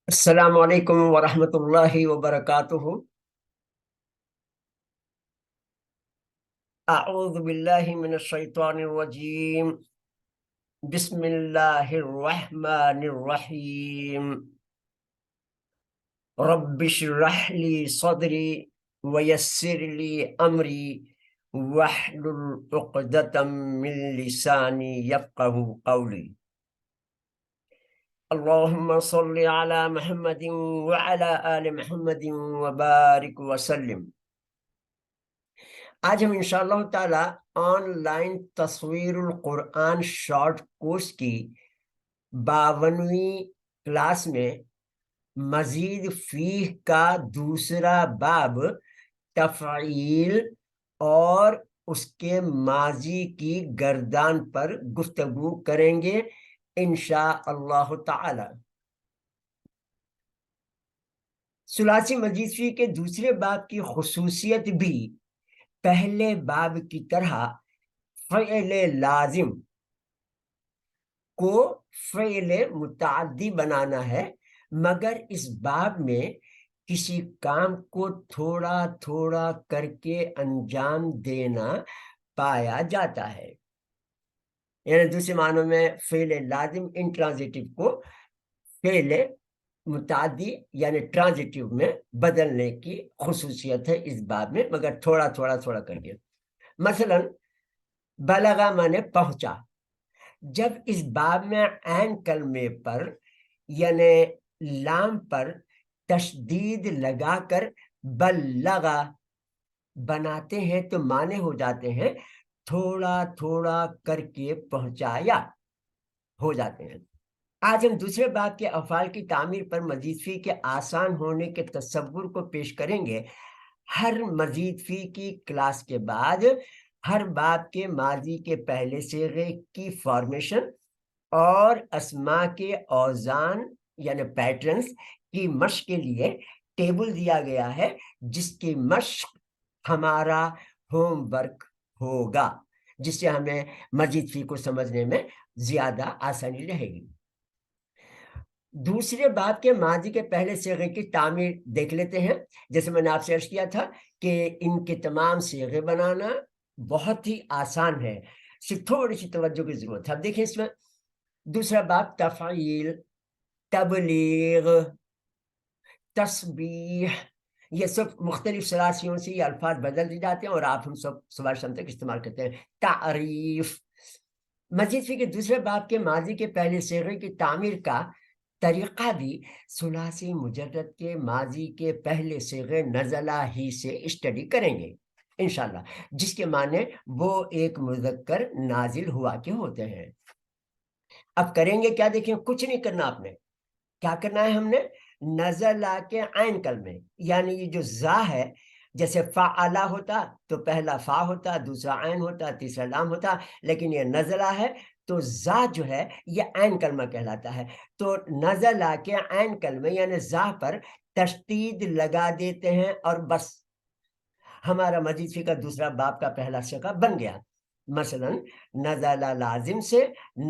السلام علیکم ورحمۃ اللہ وبرکاتہ۔ اعوذ باللہ من الشیطان الرجیم، بسم اللہ الرحمن الرحیم۔ رب اشرح لی صدری ویسر لی امری واحلل عقدۃ من لسانی یفقہوا قولی۔ اللہم صل علی محمد وعلی آل محمد وبارک وسلم۔ آج ہم انشاءاللہ تعالی آن لائن تصویر القرآن شارٹ کورس کی 52ویں کلاس میں مزید فیہ کا دوسرا باب تفعیل اور اس کے ماضی کی گردان پر گفتگو کریں گے انشاءاللہ تعالی۔ ثلاثی مزید فیہ کے دوسرے باب کی خصوصیت بھی پہلے باب کی طرح فعل لازم کو فعل متعدی بنانا ہے، مگر اس باب میں کسی کام کو تھوڑا تھوڑا کر کے انجام دینا پایا جاتا ہے، یعنی دوسرے معنوں میں فعل لازم انٹرانزیٹو کو فعل متعدی یعنی ٹرانزیٹو میں بدلنے کی خصوصیت ہے اس باب میں، مگر تھوڑا تھوڑا تھوڑا کر کے۔ مثلا بلغا مانے پہنچا، جب اس باب میں عین کلمے پر یعنی لام پر تشدید لگا کر بلغا بناتے ہیں تو معنی ہو جاتے ہیں تھوڑا تھوڑا کر کے پہنچایا ہو جاتے ہیں۔ آج ہم دوسرے باب کے افعال کی تعمیر پر مزید فی کے آسان ہونے کے تصور کو پیش کریں گے۔ ہر مزید فی کی کلاس کے بعد ہر باب کے ماضی کے پہلے صیغے کی فارمیشن اور اسما کے اوزان یعنی پیٹرنز کی مشق کے لیے ٹیبل دیا گیا ہے، جس کی مشق ہمارا ہوم ورک ہوگا، جس سے ہمیں مزید فی کو سمجھنے میں زیادہ آسانی رہے گی۔ دوسرے باب کے ماضی کے پہلے صیغے کی تعمیر دیکھ لیتے ہیں۔ جیسے میں نے آپ سے عرض کیا تھا کہ ان کے تمام صیغے بنانا بہت ہی آسان ہے، صرف تھوڑی سی توجہ کی ضرورت ہے۔ اب دیکھیں اس میں دوسرا باب تفعیل، تبلیغ، تسبیح، یہ سب مختلف ثلاثیوں سے یہ الفاظ بدل دی جاتے ہیں اور آپ ہم سب صبح شام تک استعمال کرتے ہیں۔ تعریف، مزید فی کے دوسرے باب کے ماضی کے پہلے صیغے کی تعمیر کا طریقہ بھی ثلاثی مجرد کے ماضی کے پہلے صیغے نزلہ ہی سے اسٹڈی کریں گے انشاءاللہ، جس کے معنی وہ ایک مذکر نازل ہوا کے ہوتے ہیں۔ اب کریں گے کیا؟ دیکھیں، کچھ نہیں کرنا، آپ نے کیا کرنا ہے، ہم نے نزلہ کے عین کلمے یعنی یہ جو زا ہے، جیسے فعلا ہوتا تو پہلا فا ہوتا، دوسرا عین ہوتا، تیسرا لام ہوتا، لیکن یہ نزلہ ہے تو زا جو ہے یہ عین کلمہ کہلاتا ہے۔ تو نزلہ کے عین کلمے یعنی زا پر تشدید لگا دیتے ہیں اور بس ہمارا مزید فی کا دوسرا باب کا پہلا صیغہ بن گیا۔ مثلا نزلہ لازم سے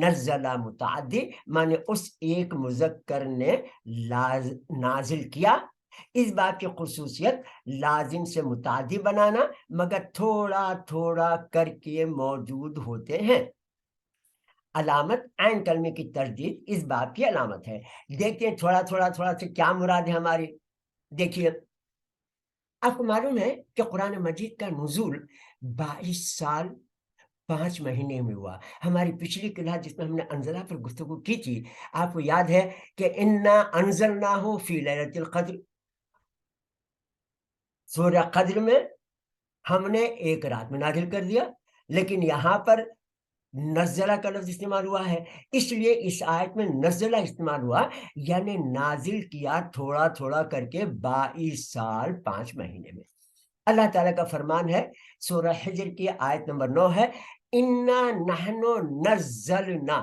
نزلہ متعدی مانے اس ایک مذکر نے نازل کیا۔ اس بات کی خصوصیت لازم سے متعدی بنانا، مگر تھوڑا تھوڑا کر کے موجود ہوتے ہیں۔ علامت عین کلمے کی تردید اس باب کی علامت ہے۔ دیکھتے ہیں تھوڑا تھوڑا تھوڑا سے کیا مراد ہے ہماری۔ دیکھیے، آپ کو معلوم ہے کہ قرآن مجید کا نزول 22 سال 5 مہینے میں ہوا۔ ہماری پچھلی کلاس جس میں ہم نے انزلہ پر گفتگو کی تھی، آپ کو یاد ہے کہ انا انزلناہ فی لیلۃ القدر، سورہ قدر میں ہم نے ایک رات میں نازل کر دیا، لیکن یہاں پر نزلہ کا لفظ استعمال ہوا ہے، اس لیے اس آیت میں نزلہ استعمال ہوا یعنی نازل کیا تھوڑا تھوڑا کر کے 22 سال 5 مہینے میں۔ اللہ تعالیٰ کا فرمان ہے، سورہ حجر کی آیت نمبر 9 ہے، انا نحن نزلنا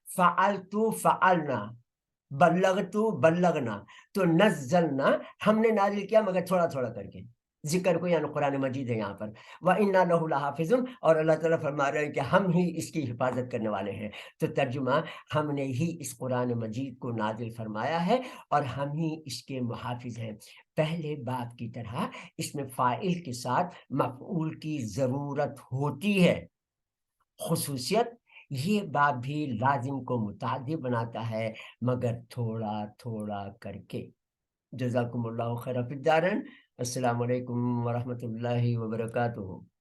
فعلتو فعلنا بلغتو بلغنا۔ تو نزلنا ہم نے نازل کیا مگر تھوڑا تھوڑا کر کے، ذکر کو، یعنی قرآن مجید ہے یہاں پر، وَإِنَّا لَهُ لَحَافِظُونَ، اور اللہ تعالیٰ فرما رہے ہیں کہ ہم ہی اس کی حفاظت کرنے والے ہیں۔ تو ترجمہ، ہم نے ہی اس قرآن مجید کو نازل فرمایا ہے اور ہم ہی اس کے محافظ ہیں۔ پہلے باب کی طرح اس میں فاعل کے ساتھ مفعول کی ضرورت ہوتی ہے۔ خصوصیت، یہ باب بھی لازم کو متعدی بناتا ہے، مگر تھوڑا تھوڑا کر کے۔ جزاکم اللہ خیر فی الدارین۔ السلام علیکم ورحمۃ اللہ وبرکاتہ۔